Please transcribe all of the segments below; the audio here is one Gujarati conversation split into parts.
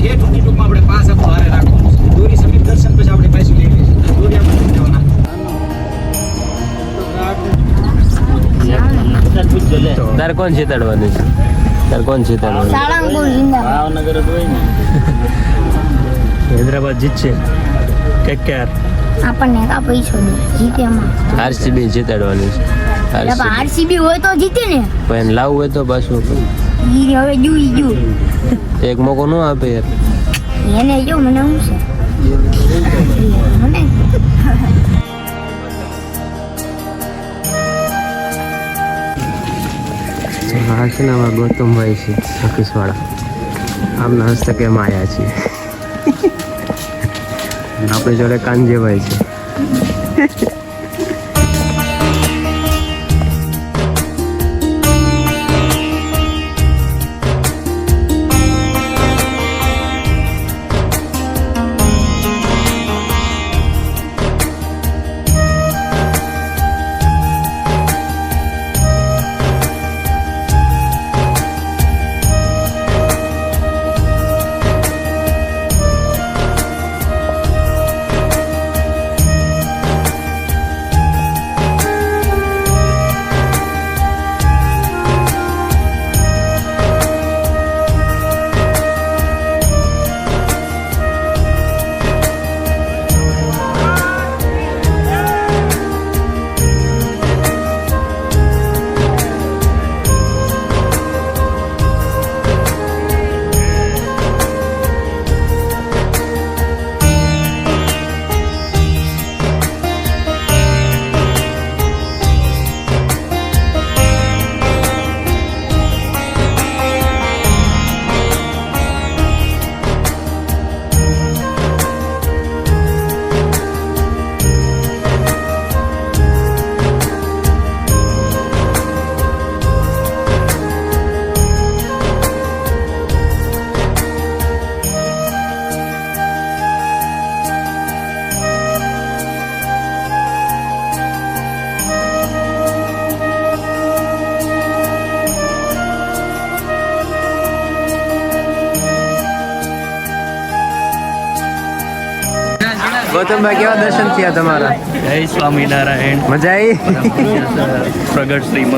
એ સુધી ટૂંકમાં આપણે પાસ આપણો હારે રાખવાનું છે. દોરી સમીપ દર્શન પછી આપણે પાછું લઈ લઈશું. દોરી આપણે લઈ જવાના. તારે કોણ જીતાડવાનું છે? તારે કોણ જીતાડવાનું? સાળંગપુર જિંદાબાદ. ભાવનગર જ હોય ને. હૈદરાબાદ જીતશે કે ક્યાર? આપણને કા પૈસો દે જીત્યામાં. આરસીબી જીતાડવાનું છે. આરસીબી હોય તો જીતે ને. પણ લાવવું હોય તો પાછું ઈ હવે જોઈ જો એક મોકો ન આપે યાર. એને જો મને શું છે મને હા છે ને આમાં ગૌતમભાઈ છે ઓફિસવાળા. આમના હસ્તકે માયા છે. આપણી જોડે કાનજીભાઈ છે. ગૌતમભાઈ કેવા દર્શન થયા તમારા? જય સ્વામિનારાયણ. મજા આવી? પ્રગટ શ્રીમદ.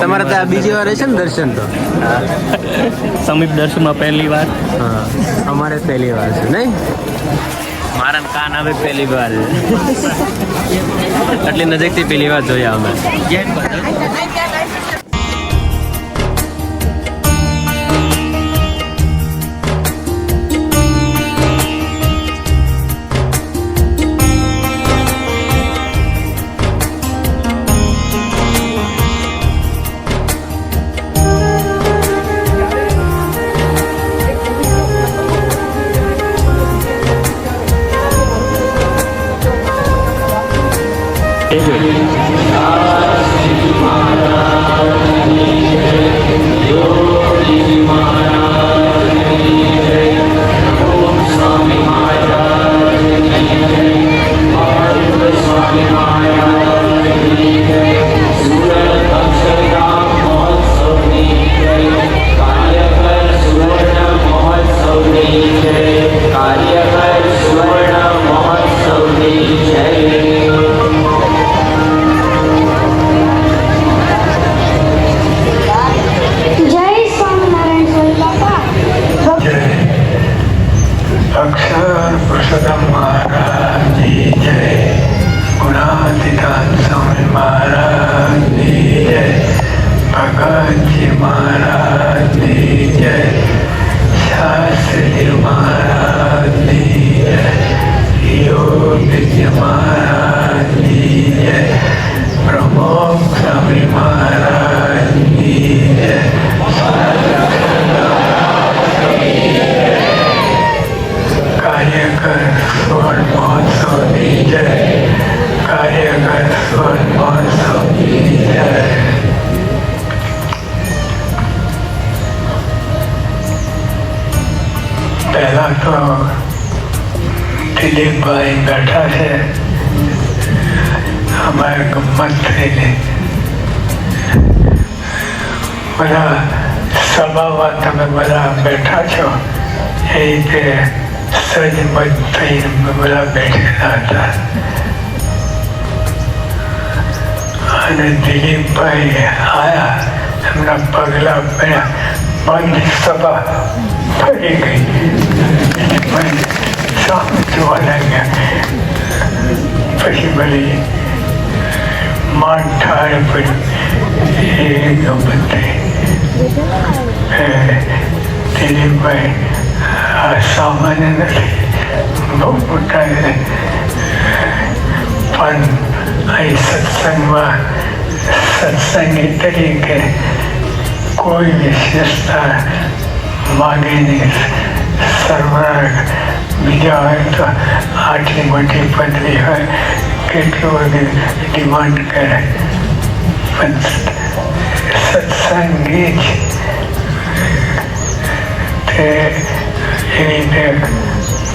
તમારે તો આ બીજી વાર છે ને દર્શન તો? સમીપ દર્શનમાં પહેલી વાર. હા અમારે પહેલી વાર છે નહીં? મારા કાન આવે પહેલી વાર છે. આટલી નજીકથી પહેલી વાર જોયા અમે. પહેલા તો દિલીપભાઈ બેઠા છે, અમારે ગમત થયેલી બધા સભામાં તમે બધા બેઠા છો. એ રીતે સજમત થઈને બધા બેઠેલા હતા અને દિલીપભાઈ આવ્યા, એમના પગલા પડ્યા, બંધ સભા ફરી ગઈ. દિલીપભાઈ સામે જોવા લાગ્યા. પછી બધી માંડ ઠાર પડ્યું. એ ગમત થઈ. દિલીપભાઈ આ સામાન્ય નથી, બહુ મોટા છે. પણ અહીં સત્સંગમાં સત્સંગી તરીકે કોઈ વિશેષતા માગે નહીં. સર્વરાગ બીજા હોય તો આટલી મોટી પદવી હોય કેટલું બધું ડિમાન્ડ કરે, પણ સત્સંગી જ તે એ રીતે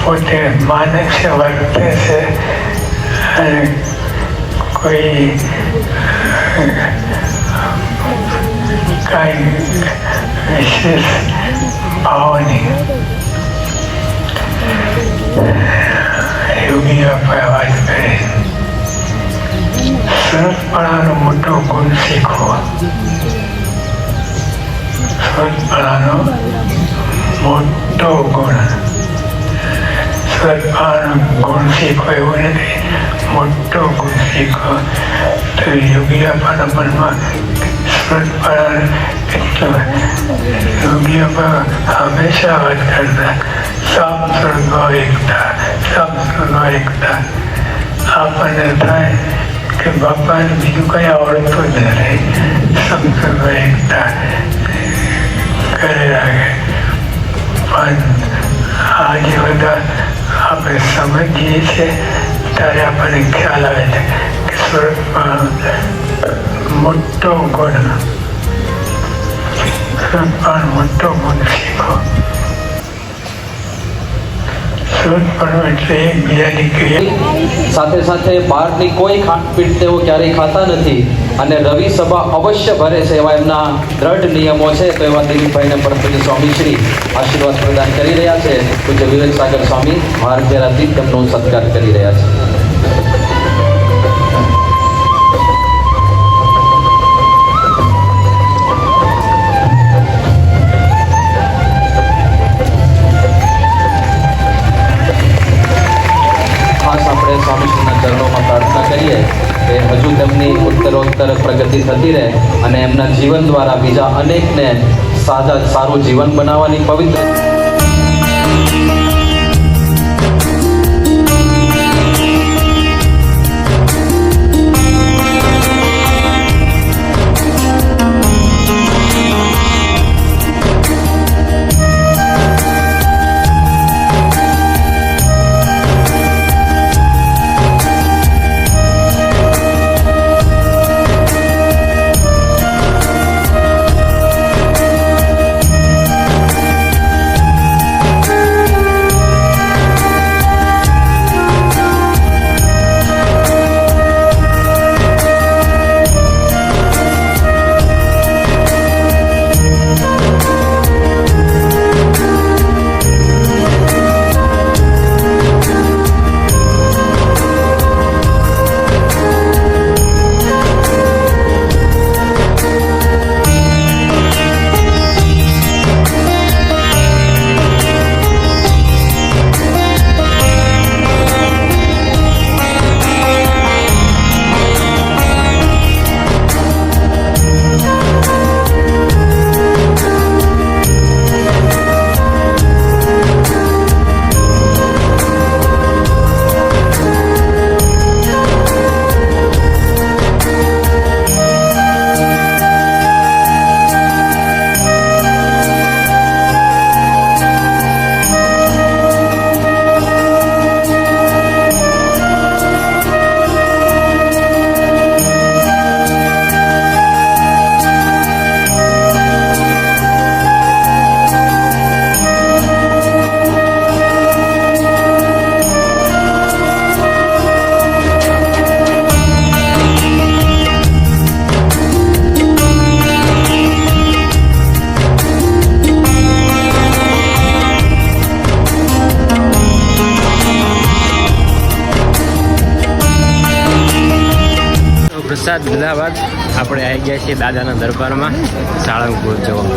પોતે માને છે, વર્તે છે અને કોઈ કાંઈ વિશેષ ભાવ નહીં. યોગી આપણે વાત કરી, સરસપણાનો મોટો ગુણ શીખવો. સરસપણાનો મોટો ગુણ, સરસપણાનો ગુણ શીખવો એવું નથી, મોટો ગુણ શીખવો. તો યોગી આપણા મનમાં સરસપણા એટલો યોગી હંમેશા વાત કરતા સમ સ્વર્ગો એકતા, સમ સ્વર્ગો એકતા. આપણને થાય કે બાપાને બીજું કંઈ આવડતું જ નથી, સમ સ્વર્ગો એકતા કરે રાખે. પણ આજે બધા આપણે સમજીએ છીએ ત્યારે આપણને ખ્યાલ આવે છે કે સ્વરૂપમાં મોટો ગુણ, સ્વરૂપમાં મોટો ગુણ શીખો. સાથે સાથે બહારની કોઈ ખાટપીટ તેઓ ક્યારેય ખાતા નથી અને રવિ સભા અવશ્ય ભરે છે એવા એમના દ્રઢ નિયમો છે. તો એવા દિલીપભાઈને પરમ પૂજ્ય સ્વામીશ્રી આશીર્વાદ પ્રદાન કરી રહ્યા છે. પૂજ્ય વિવેક સાગર સ્વામી ભારતીયરાથી તેમનો સત્કાર કરી રહ્યા છે. સ્વામીશ્રીના ચરણોમાં પ્રાર્થના કરીએ કે હજુ તેમની ઉત્તરોત્તર પ્રગતિ થતી રહે અને એમના જીવન દ્વારા બીજા અનેકને સારું જીવન બનાવવાની પવિત્ર પ્રસાદ લીધા બાદ આપણે આવી ગયા છીએ દાદાના દરબારમાં સાળંગપુર જવા.